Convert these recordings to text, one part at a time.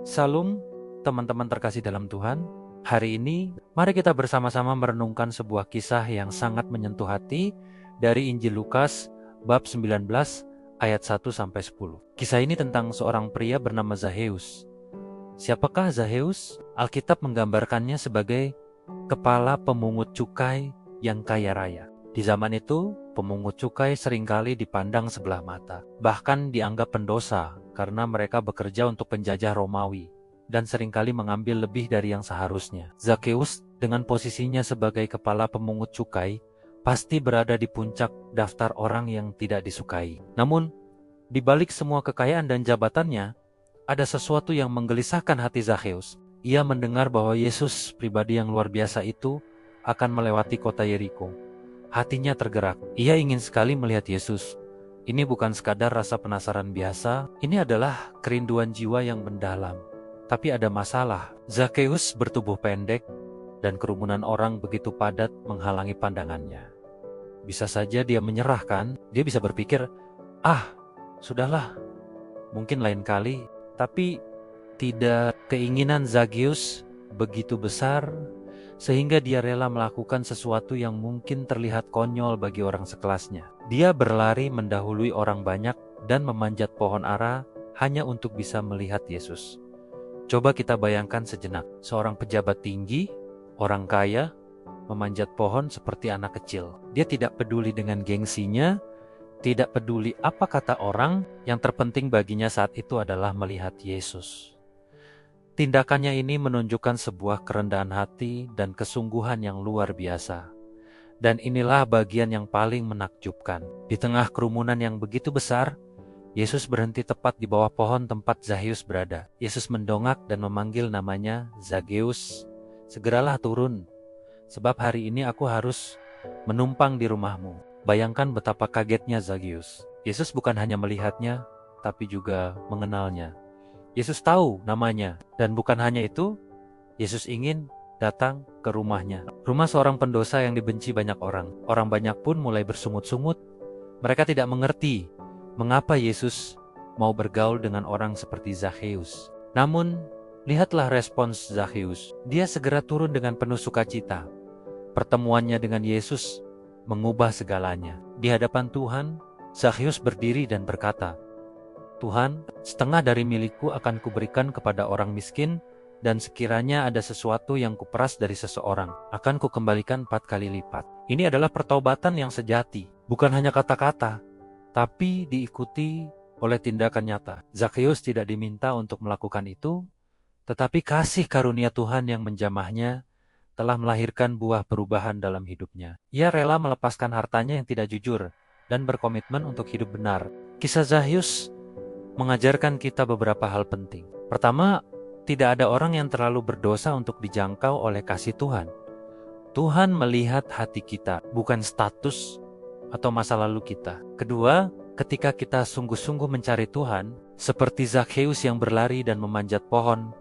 Salam teman-teman terkasih dalam Tuhan. Hari ini mari kita bersama-sama merenungkan sebuah kisah yang sangat menyentuh hati dari Injil Lukas bab 19 ayat 1-10. Kisah ini tentang seorang pria bernama Zakheus. Siapakah Zakheus? Alkitab menggambarkannya sebagai kepala pemungut cukai yang kaya raya. Di zaman itu, pemungut cukai seringkali dipandang sebelah mata, bahkan dianggap pendosa karena mereka bekerja untuk penjajah Romawi dan seringkali mengambil lebih dari yang seharusnya. Zakheus dengan posisinya sebagai kepala pemungut cukai pasti berada di puncak daftar orang yang tidak disukai. Namun, di balik semua kekayaan dan jabatannya, ada sesuatu yang menggelisahkan hati Zakheus. Ia mendengar bahwa Yesus, pribadi yang luar biasa itu, akan melewati kota Yeriko. Hatinya tergerak. Ia ingin sekali melihat Yesus. Ini bukan sekadar rasa penasaran biasa, ini adalah kerinduan jiwa yang mendalam. Tapi ada masalah. Zakheus bertubuh pendek dan kerumunan orang begitu padat menghalangi pandangannya. Bisa saja dia menyerah kan? Dia bisa berpikir, sudahlah, mungkin lain kali. Tapi tidak, keinginan Zakheus begitu besar sehingga dia rela melakukan sesuatu yang mungkin terlihat konyol bagi orang sekelasnya. Dia berlari mendahului orang banyak dan memanjat pohon ara hanya untuk bisa melihat Yesus. Coba kita bayangkan sejenak, seorang pejabat tinggi, orang kaya, memanjat pohon seperti anak kecil. Dia tidak peduli dengan gengsinya, tidak peduli apa kata orang, yang terpenting baginya saat itu adalah melihat Yesus. Tindakannya ini menunjukkan sebuah kerendahan hati dan kesungguhan yang luar biasa. Dan inilah bagian yang paling menakjubkan. Di tengah kerumunan yang begitu besar, Yesus berhenti tepat di bawah pohon tempat Zakheus berada. Yesus mendongak dan memanggil namanya, "Zakheus, segeralah turun, sebab hari ini aku harus menumpang di rumahmu." Bayangkan betapa kagetnya Zakheus. Yesus bukan hanya melihatnya, tapi juga mengenalnya. Yesus tahu namanya, dan bukan hanya itu, Yesus ingin datang ke rumahnya. Rumah seorang pendosa yang dibenci banyak orang. Orang banyak pun mulai bersungut-sungut. Mereka tidak mengerti mengapa Yesus mau bergaul dengan orang seperti Zakheus. Namun, lihatlah respons Zakheus. Dia segera turun dengan penuh sukacita. Pertemuannya dengan Yesus mengubah segalanya. Di hadapan Tuhan, Zakheus berdiri dan berkata, "Tuhan, setengah dari milikku akan kuberikan kepada orang miskin, dan sekiranya ada sesuatu yang kuperas dari seseorang, akan kukembalikan 4 kali lipat." Ini adalah pertobatan yang sejati, bukan hanya kata-kata, tapi diikuti oleh tindakan nyata. Zakheus tidak diminta untuk melakukan itu, tetapi kasih karunia Tuhan yang menjamahnya telah melahirkan buah perubahan dalam hidupnya. Ia rela melepaskan hartanya yang tidak jujur dan berkomitmen untuk hidup benar. Kisah Zakheus mengajarkan kita beberapa hal penting. Pertama, tidak ada orang yang terlalu berdosa untuk dijangkau oleh kasih Tuhan. Tuhan melihat hati kita, bukan status atau masa lalu kita. Kedua, ketika kita sungguh-sungguh mencari Tuhan, seperti Zakheus yang berlari dan memanjat pohon,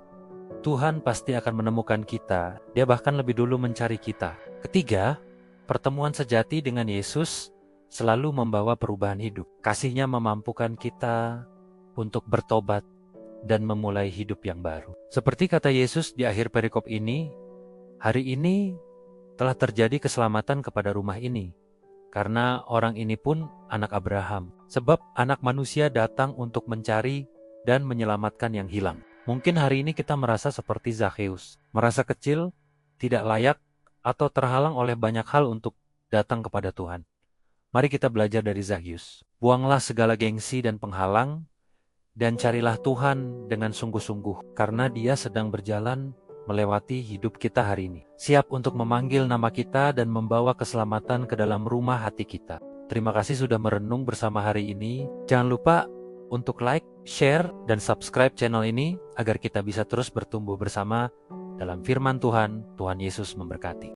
Tuhan pasti akan menemukan kita. Dia bahkan lebih dulu mencari kita. Ketiga, pertemuan sejati dengan Yesus selalu membawa perubahan hidup. Kasih-Nya memampukan kita untuk bertobat dan memulai hidup yang baru. Seperti kata Yesus di akhir perikop ini, hari ini telah terjadi keselamatan kepada rumah ini, karena orang ini pun anak Abraham. Sebab anak manusia datang untuk mencari dan menyelamatkan yang hilang. Mungkin hari ini kita merasa seperti Zakheus, merasa kecil, tidak layak, atau terhalang oleh banyak hal untuk datang kepada Tuhan. Mari kita belajar dari Zakheus. Buanglah segala gengsi dan penghalang, dan carilah Tuhan dengan sungguh-sungguh, karena Dia sedang berjalan melewati hidup kita hari ini. Siap untuk memanggil nama kita dan membawa keselamatan ke dalam rumah hati kita. Terima kasih sudah merenung bersama hari ini. Jangan lupa untuk like, share, dan subscribe channel ini agar kita bisa terus bertumbuh bersama dalam firman Tuhan. Tuhan Yesus memberkati.